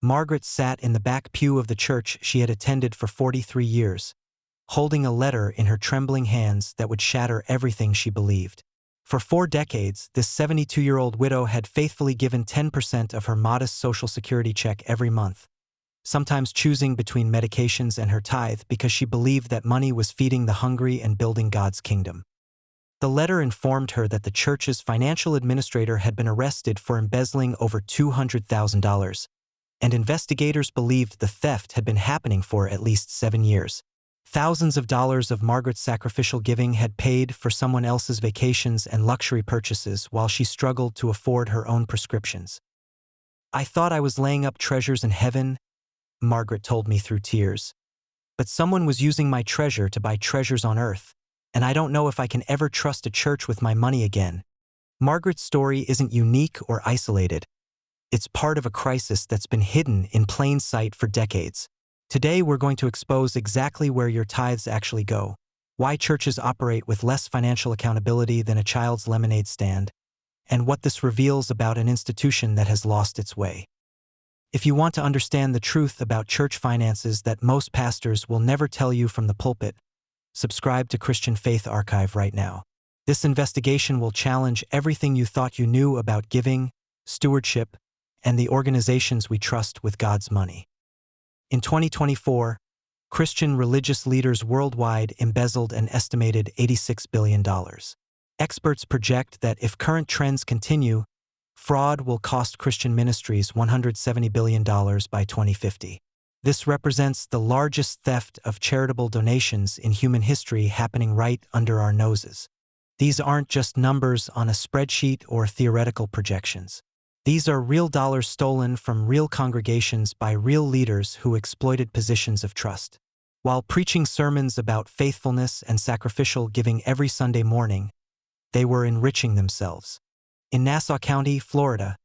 Margaret sat in the back pew of the church she had attended for 43 years, holding a letter in her trembling hands that would shatter everything she believed. For 4 decades, this 72-year-old widow had faithfully given 10% of her modest Social Security check every month, sometimes choosing between medications and her tithe because she believed that money was feeding the hungry and building God's kingdom. The letter informed her that the church's financial administrator had been arrested for embezzling over $200,000, and investigators believed the theft had been happening for at least 7 years. Thousands of dollars of Margaret's sacrificial giving had paid for someone else's vacations and luxury purchases while she struggled to afford her own prescriptions. "I thought I was laying up treasures in heaven," Margaret told me through tears. "But someone was using my treasure to buy treasures on earth, and I don't know if I can ever trust a church with my money again." Margaret's story isn't unique or isolated. It's part of a crisis that's been hidden in plain sight for decades. Today we're going to expose exactly where your tithes actually go, why churches operate with less financial accountability than a child's lemonade stand, and what this reveals about an institution that has lost its way. If you want to understand the truth about church finances that most pastors will never tell you from the pulpit, subscribe to Christian Faith Archive right now. This investigation will challenge everything you thought you knew about giving, stewardship, and the organizations we trust with God's money. In 2024, Christian religious leaders worldwide embezzled an estimated $86 billion. Experts project that if current trends continue, fraud will cost Christian ministries $170 billion by 2050. This represents the largest theft of charitable donations in human history happening right under our noses. These aren't just numbers on a spreadsheet or theoretical projections. These are real dollars stolen from real congregations by real leaders who exploited positions of trust. While preaching sermons about faithfulness and sacrificial giving every Sunday morning, they were enriching themselves. In Nassau County, Florida,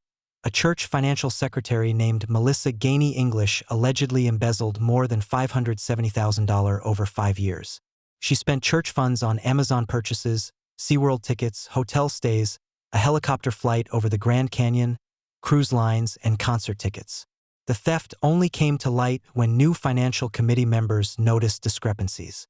a church financial secretary named Melissa Gainey English allegedly embezzled more than $570,000 over 5 years. She spent church funds on Amazon purchases, SeaWorld tickets, hotel stays, a helicopter flight over the Grand Canyon, cruise lines, and concert tickets. The theft only came to light when new financial committee members noticed discrepancies.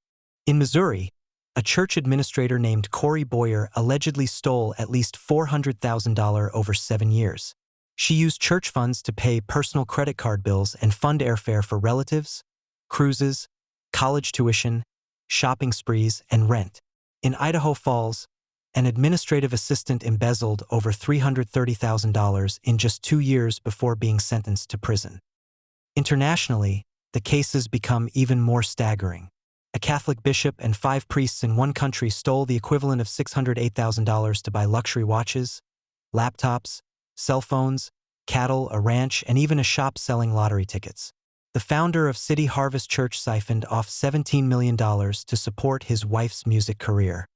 In Missouri, a church administrator named Corey Boyer allegedly stole at least $400,000 over 7 years. She used church funds to pay personal credit card bills and fund airfare for relatives, cruises, college tuition, shopping sprees, and rent. In Idaho Falls, an administrative assistant embezzled over $330,000 in just 2 years before being sentenced to prison. Internationally, the cases become even more staggering. A Catholic bishop and 5 priests in one country stole the equivalent of $608,000 to buy luxury watches, laptops, cell phones, cattle, a ranch, and even a shop selling lottery tickets. The founder of City Harvest Church siphoned off $17 million to support his wife's music career.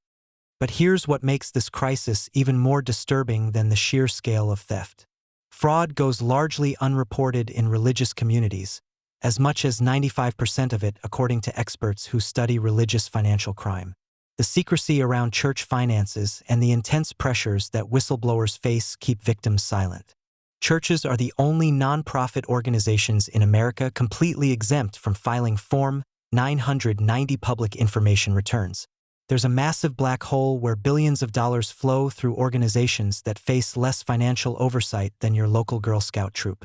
But here's what makes this crisis even more disturbing than the sheer scale of theft. Fraud goes largely unreported in religious communities, as much as 95% of it, according to experts who study religious financial crime. The secrecy around church finances and the intense pressures that whistleblowers face keep victims silent. Churches are the only nonprofit organizations in America completely exempt from filing Form 990 public information returns. There's a massive black hole where billions of dollars flow through organizations that face less financial oversight than your local Girl Scout troop.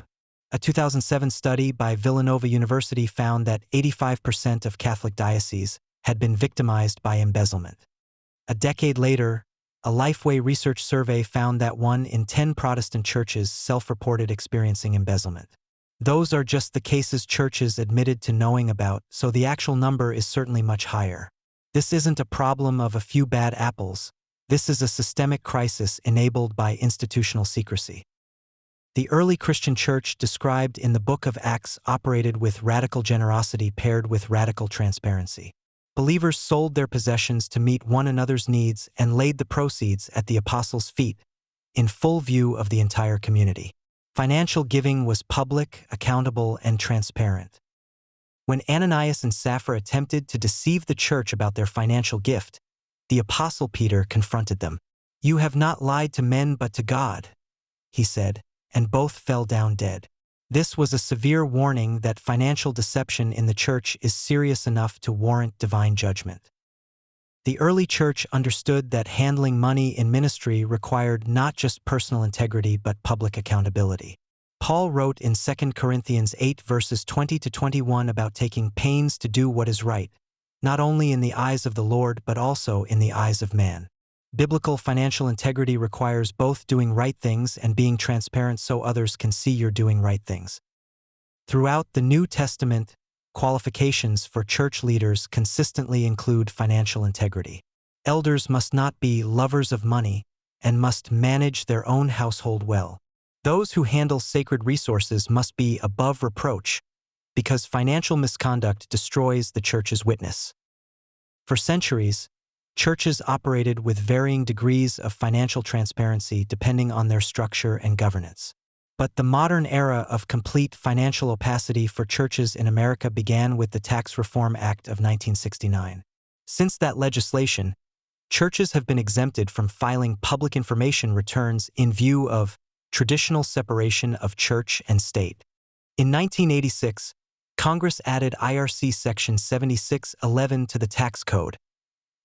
A 2007 study by Villanova University found that 85% of Catholic dioceses had been victimized by embezzlement. A decade later, a Lifeway research survey found that 1 in 10 Protestant churches self-reported experiencing embezzlement. Those are just the cases churches admitted to knowing about, so the actual number is certainly much higher. This isn't a problem of a few bad apples. This is a systemic crisis enabled by institutional secrecy. The early Christian church described in the Book of Acts operated with radical generosity paired with radical transparency. Believers sold their possessions to meet one another's needs and laid the proceeds at the apostles' feet, in full view of the entire community. Financial giving was public, accountable, and transparent. When Ananias and Sapphira attempted to deceive the church about their financial gift, the apostle Peter confronted them. "You have not lied to men but to God," he said, and both fell down dead. This was a severe warning that financial deception in the church is serious enough to warrant divine judgment. The early church understood that handling money in ministry required not just personal integrity but public accountability. Paul wrote in 2 Corinthians 8 verses 20-21 about taking pains to do what is right, not only in the eyes of the Lord but also in the eyes of man. Biblical financial integrity requires both doing right things and being transparent so others can see you're doing right things. Throughout the New Testament, qualifications for church leaders consistently include financial integrity. Elders must not be lovers of money and must manage their own household well. Those who handle sacred resources must be above reproach, because financial misconduct destroys the church's witness. For centuries, churches operated with varying degrees of financial transparency depending on their structure and governance. But the modern era of complete financial opacity for churches in America began with the Tax Reform Act of 1969. Since that legislation, churches have been exempted from filing public information returns in view of traditional separation of church and state. In 1986, Congress added IRC Section 7611 to the tax code,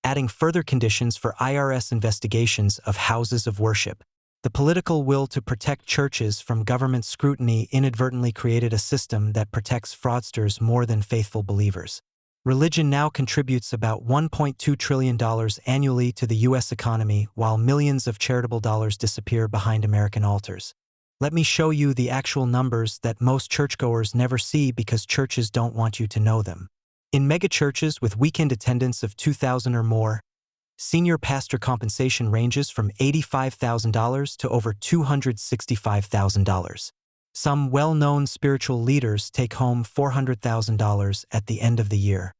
adding further conditions for IRS investigations of houses of worship. The political will to protect churches from government scrutiny inadvertently created a system that protects fraudsters more than faithful believers. Religion now contributes about $1.2 trillion annually to the U.S. economy, while millions of charitable dollars disappear behind American altars. Let me show you the actual numbers that most churchgoers never see because churches don't want you to know them. In megachurches with weekend attendance of 2,000 or more, senior pastor compensation ranges from $85,000 to over $265,000. Some well-known spiritual leaders take home $400,000 at the end of the year.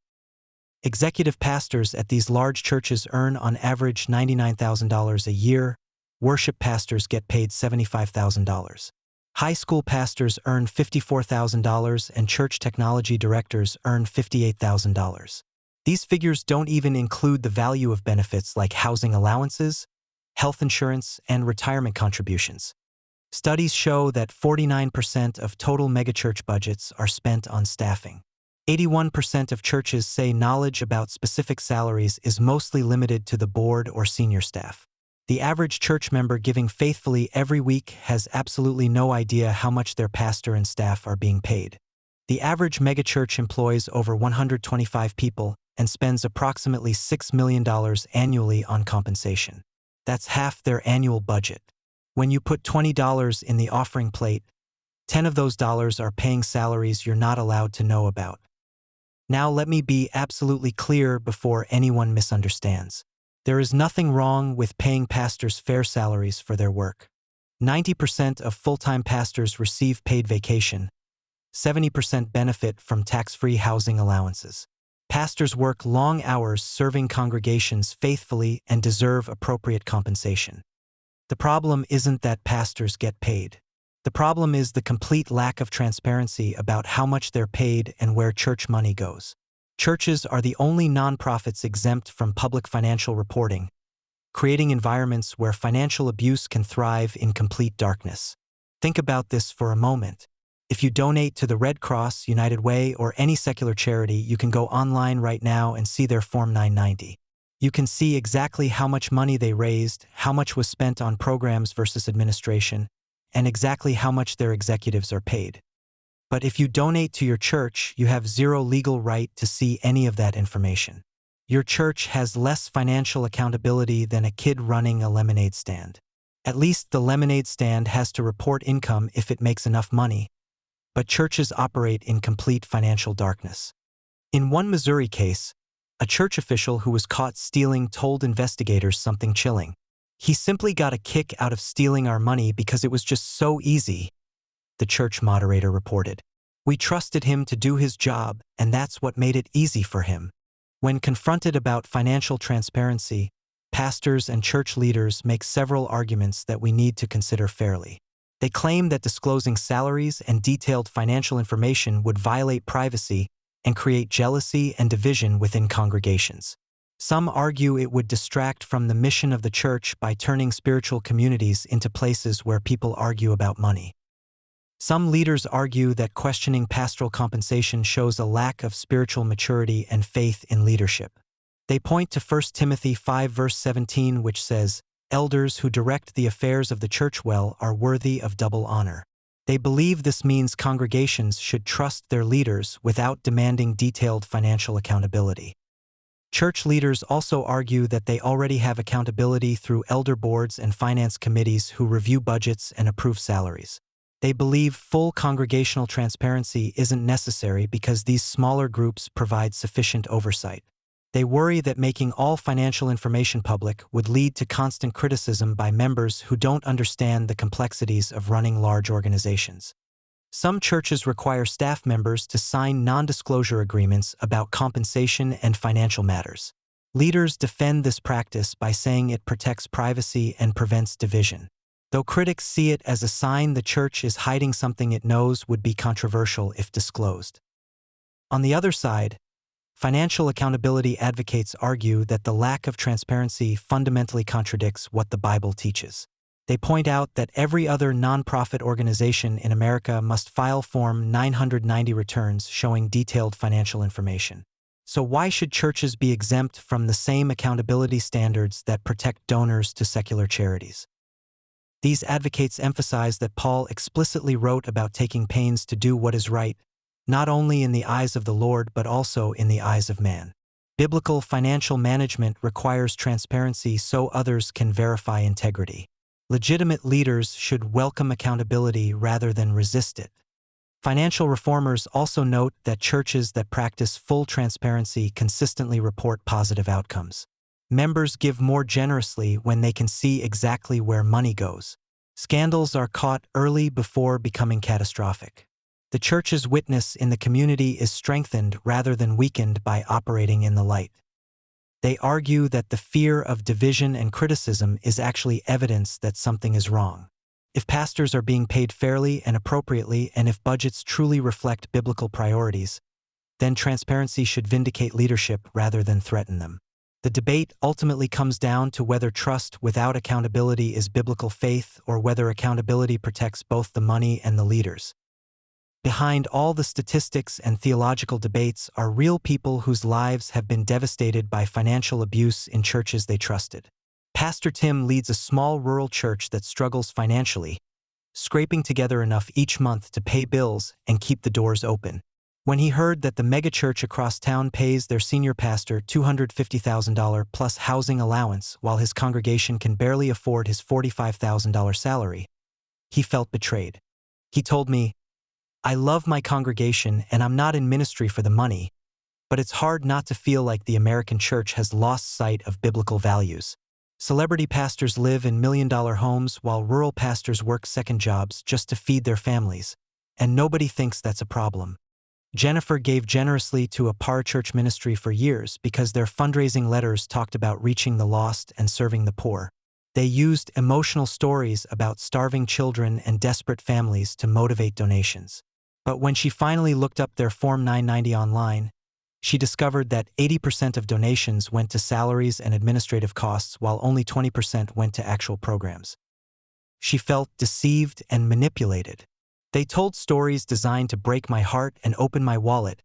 Executive pastors at these large churches earn on average $99,000 a year. Worship pastors get paid $75,000. High school pastors earn $54,000 and church technology directors earn $58,000. These figures don't even include the value of benefits like housing allowances, health insurance, and retirement contributions. Studies show that 49% of total megachurch budgets are spent on staffing. 81% of churches say knowledge about specific salaries is mostly limited to the board or senior staff. The average church member giving faithfully every week has absolutely no idea how much their pastor and staff are being paid. The average megachurch employs over 125 people and spends approximately $6 million annually on compensation. That's half their annual budget. When you put $20 in the offering plate, 10 of those dollars are paying salaries you're not allowed to know about. Now let me be absolutely clear before anyone misunderstands. There is nothing wrong with paying pastors fair salaries for their work. 90% of full-time pastors receive paid vacation. 70% benefit from tax-free housing allowances. Pastors work long hours serving congregations faithfully and deserve appropriate compensation. The problem isn't that pastors get paid. The problem is the complete lack of transparency about how much they're paid and where church money goes. Churches are the only nonprofits exempt from public financial reporting, creating environments where financial abuse can thrive in complete darkness. Think about this for a moment. If you donate to the Red Cross, United Way, or any secular charity, you can go online right now and see their Form 990. You can see exactly how much money they raised, how much was spent on programs versus administration, and exactly how much their executives are paid. But if you donate to your church, you have zero legal right to see any of that information. Your church has less financial accountability than a kid running a lemonade stand. At least the lemonade stand has to report income if it makes enough money, but churches operate in complete financial darkness. In one Missouri case, a church official who was caught stealing told investigators something chilling. "He simply got a kick out of stealing our money because it was just so easy," the church moderator reported. "We trusted him to do his job, and that's what made it easy for him." When confronted about financial transparency, pastors and church leaders make several arguments that we need to consider fairly. They claim that disclosing salaries and detailed financial information would violate privacy and create jealousy and division within congregations. Some argue it would distract from the mission of the church by turning spiritual communities into places where people argue about money. Some leaders argue that questioning pastoral compensation shows a lack of spiritual maturity and faith in leadership. They point to 1 Timothy 5 verse 17, which says, "Elders who direct the affairs of the church well are worthy of double honor." They believe this means congregations should trust their leaders without demanding detailed financial accountability. Church leaders also argue that they already have accountability through elder boards and finance committees who review budgets and approve salaries. They believe full congregational transparency isn't necessary because these smaller groups provide sufficient oversight. They worry that making all financial information public would lead to constant criticism by members who don't understand the complexities of running large organizations. Some churches require staff members to sign non-disclosure agreements about compensation and financial matters. Leaders defend this practice by saying it protects privacy and prevents division. Though critics see it as a sign the church is hiding something it knows would be controversial if disclosed. On the other side, financial accountability advocates argue that the lack of transparency fundamentally contradicts what the Bible teaches. They point out that every other nonprofit organization in America must file Form 990 returns showing detailed financial information. So why should churches be exempt from the same accountability standards that protect donors to secular charities? These advocates emphasize that Paul explicitly wrote about taking pains to do what is right, not only in the eyes of the Lord but also in the eyes of man. Biblical financial management requires transparency so others can verify integrity. Legitimate leaders should welcome accountability rather than resist it. Financial reformers also note that churches that practice full transparency consistently report positive outcomes. Members give more generously when they can see exactly where money goes. Scandals are caught early before becoming catastrophic. The church's witness in the community is strengthened rather than weakened by operating in the light. They argue that the fear of division and criticism is actually evidence that something is wrong. If pastors are being paid fairly and appropriately, and if budgets truly reflect biblical priorities, then transparency should vindicate leadership rather than threaten them. The debate ultimately comes down to whether trust without accountability is biblical faith or whether accountability protects both the money and the leaders. Behind all the statistics and theological debates are real people whose lives have been devastated by financial abuse in churches they trusted. Pastor Tim leads a small rural church that struggles financially, scraping together enough each month to pay bills and keep the doors open. When he heard that the megachurch across town pays their senior pastor $250,000 plus housing allowance while his congregation can barely afford his $45,000 salary, he felt betrayed. He told me, "I love my congregation and I'm not in ministry for the money, but it's hard not to feel like the American church has lost sight of biblical values. Celebrity pastors live in million-dollar homes while rural pastors work second jobs just to feed their families, and nobody thinks that's a problem." Jennifer gave generously to a parachurch ministry for years because their fundraising letters talked about reaching the lost and serving the poor. They used emotional stories about starving children and desperate families to motivate donations. But when she finally looked up their Form 990 online, she discovered that 80% of donations went to salaries and administrative costs while only 20% went to actual programs. She felt deceived and manipulated. "They told stories designed to break my heart and open my wallet,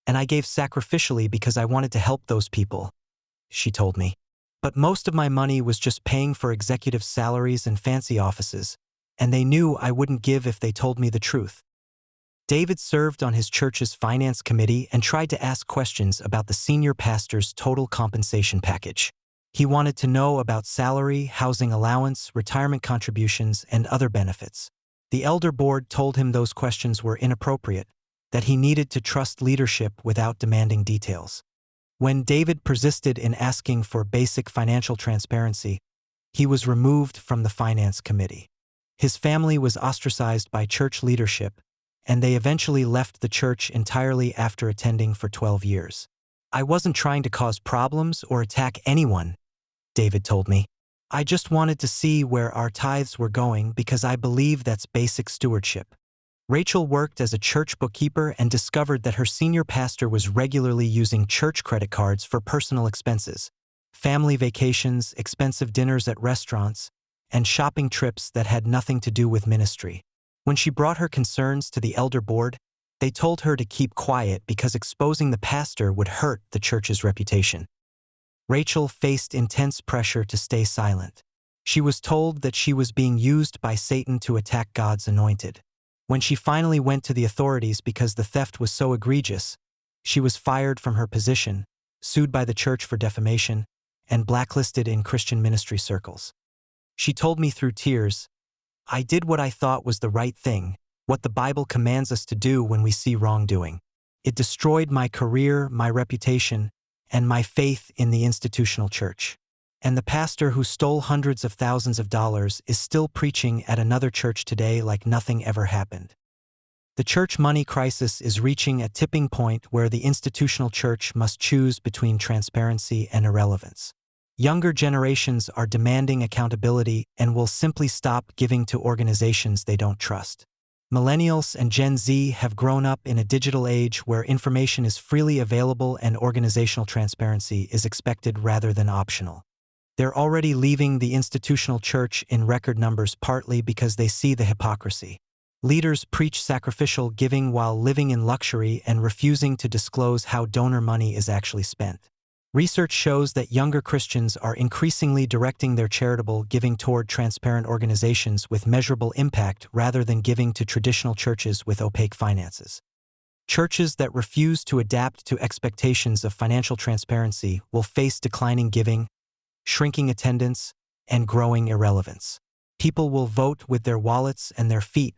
and I gave sacrificially because I wanted to help those people," she told me. "But most of my money was just paying for executive salaries and fancy offices, and they knew I wouldn't give if they told me the truth." David served on his church's finance committee and tried to ask questions about the senior pastor's total compensation package. He wanted to know about salary, housing allowance, retirement contributions, and other benefits. The elder board told him those questions were inappropriate, that he needed to trust leadership without demanding details. When David persisted in asking for basic financial transparency, he was removed from the finance committee. His family was ostracized by church leadership, and they eventually left the church entirely after attending for 12 years. "I wasn't trying to cause problems or attack anyone," David told me. "I just wanted to see where our tithes were going because I believe that's basic stewardship." Rachel worked as a church bookkeeper and discovered that her senior pastor was regularly using church credit cards for personal expenses, family vacations, expensive dinners at restaurants, and shopping trips that had nothing to do with ministry. When she brought her concerns to the elder board, they told her to keep quiet because exposing the pastor would hurt the church's reputation. Rachel faced intense pressure to stay silent. She was told that she was being used by Satan to attack God's anointed. When she finally went to the authorities because the theft was so egregious, she was fired from her position, sued by the church for defamation, and blacklisted in Christian ministry circles. She told me through tears, "I did what I thought was the right thing, what the Bible commands us to do when we see wrongdoing. It destroyed my career, my reputation, and my faith in the institutional church. And the pastor who stole hundreds of thousands of dollars is still preaching at another church today like nothing ever happened." The church money crisis is reaching a tipping point where the institutional church must choose between transparency and irrelevance. Younger generations are demanding accountability and will simply stop giving to organizations they don't trust. Millennials and Gen Z have grown up in a digital age where information is freely available and organizational transparency is expected rather than optional. They're already leaving the institutional church in record numbers partly because they see the hypocrisy. Leaders preach sacrificial giving while living in luxury and refusing to disclose how donor money is actually spent. Research shows that younger Christians are increasingly directing their charitable giving toward transparent organizations with measurable impact rather than giving to traditional churches with opaque finances. Churches that refuse to adapt to expectations of financial transparency will face declining giving, shrinking attendance, and growing irrelevance. People will vote with their wallets and their feet,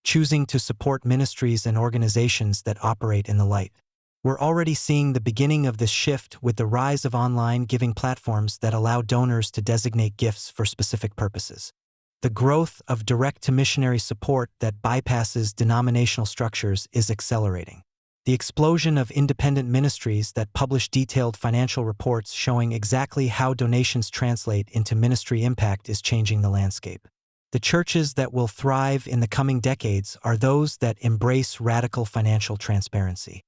choosing to support ministries and organizations that operate in the light. We're already seeing the beginning of this shift with the rise of online giving platforms that allow donors to designate gifts for specific purposes. The growth of direct-to-missionary support that bypasses denominational structures is accelerating. The explosion of independent ministries that publish detailed financial reports showing exactly how donations translate into ministry impact is changing the landscape. The churches that will thrive in the coming decades are those that embrace radical financial transparency.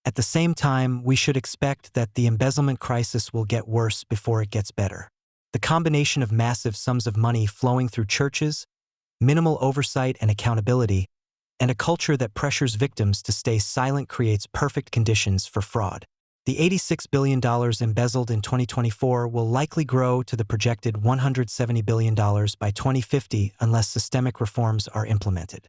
At the same time, we should expect that the embezzlement crisis will get worse before it gets better. The combination of massive sums of money flowing through churches, minimal oversight and accountability, and a culture that pressures victims to stay silent creates perfect conditions for fraud. The $86 billion embezzled in 2024 will likely grow to the projected $170 billion by 2050 unless systemic reforms are implemented.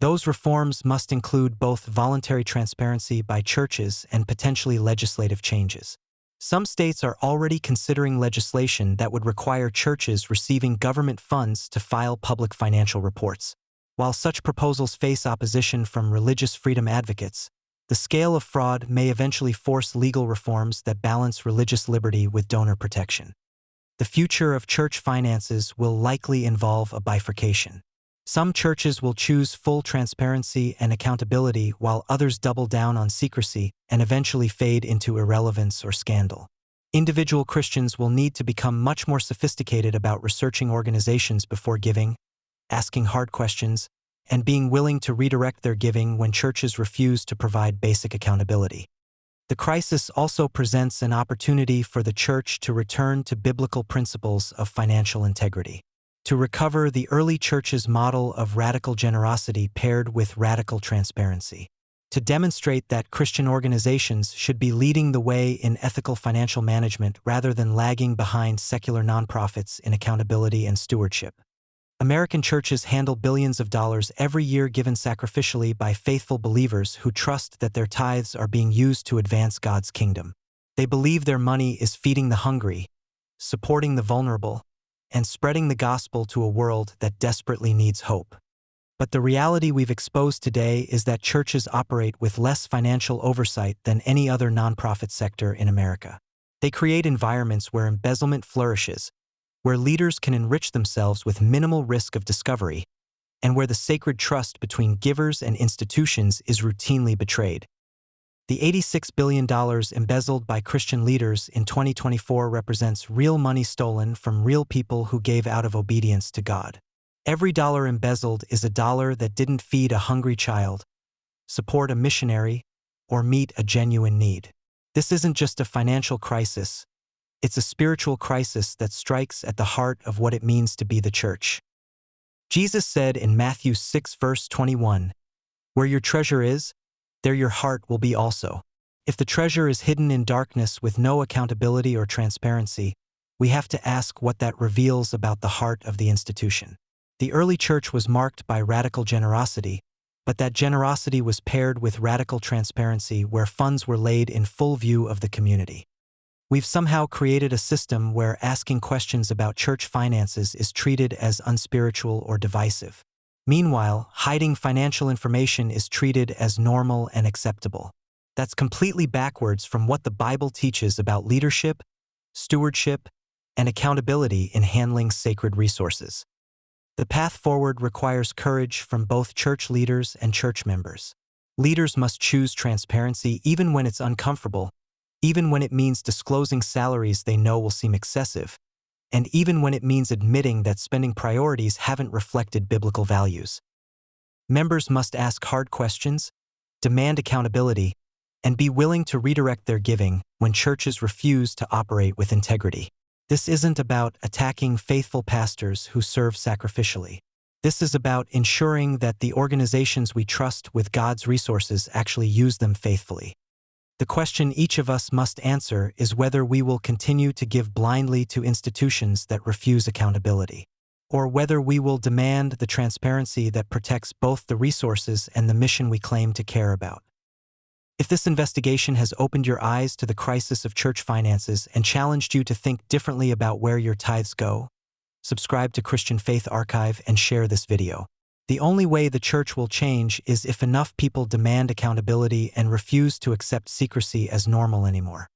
Those reforms must include both voluntary transparency by churches and potentially legislative changes. Some states are already considering legislation that would require churches receiving government funds to file public financial reports. While such proposals face opposition from religious freedom advocates, the scale of fraud may eventually force legal reforms that balance religious liberty with donor protection. The future of church finances will likely involve a bifurcation. Some churches will choose full transparency and accountability while others double down on secrecy and eventually fade into irrelevance or scandal. Individual Christians will need to become much more sophisticated about researching organizations before giving, asking hard questions, and being willing to redirect their giving when churches refuse to provide basic accountability. The crisis also presents an opportunity for the church to return to biblical principles of financial integrity, to recover the early church's model of radical generosity paired with radical transparency, to demonstrate that Christian organizations should be leading the way in ethical financial management rather than lagging behind secular nonprofits in accountability and stewardship. American churches handle billions of dollars every year given sacrificially by faithful believers who trust that their tithes are being used to advance God's kingdom. They believe their money is feeding the hungry, supporting the vulnerable, and spreading the gospel to a world that desperately needs hope. But the reality we've exposed today is that churches operate with less financial oversight than any other nonprofit sector in America. They create environments where embezzlement flourishes, where leaders can enrich themselves with minimal risk of discovery, and where the sacred trust between givers and institutions is routinely betrayed. The $86 billion embezzled by Christian leaders in 2024 represents real money stolen from real people who gave out of obedience to God. Every dollar embezzled is a dollar that didn't feed a hungry child, support a missionary, or meet a genuine need. This isn't just a financial crisis. It's a spiritual crisis that strikes at the heart of what it means to be the church. Jesus said in Matthew 6 verse 21, "Where your treasure is, there your heart will be also." If the treasure is hidden in darkness with no accountability or transparency, we have to ask what that reveals about the heart of the institution. The early church was marked by radical generosity, but that generosity was paired with radical transparency where funds were laid in full view of the community. We've somehow created a system where asking questions about church finances is treated as unspiritual or divisive. Meanwhile, hiding financial information is treated as normal and acceptable. That's completely backwards from what the Bible teaches about leadership, stewardship, and accountability in handling sacred resources. The path forward requires courage from both church leaders and church members. Leaders must choose transparency even when it's uncomfortable, even when it means disclosing salaries they know will seem excessive, and even when it means admitting that spending priorities haven't reflected biblical values. Members must ask hard questions, demand accountability, and be willing to redirect their giving when churches refuse to operate with integrity. This isn't about attacking faithful pastors who serve sacrificially. This is about ensuring that the organizations we trust with God's resources actually use them faithfully. The question each of us must answer is whether we will continue to give blindly to institutions that refuse accountability, or whether we will demand the transparency that protects both the resources and the mission we claim to care about. If this investigation has opened your eyes to the crisis of church finances and challenged you to think differently about where your tithes go, subscribe to Christian Faith Archive and share this video. The only way the church will change is if enough people demand accountability and refuse to accept secrecy as normal anymore.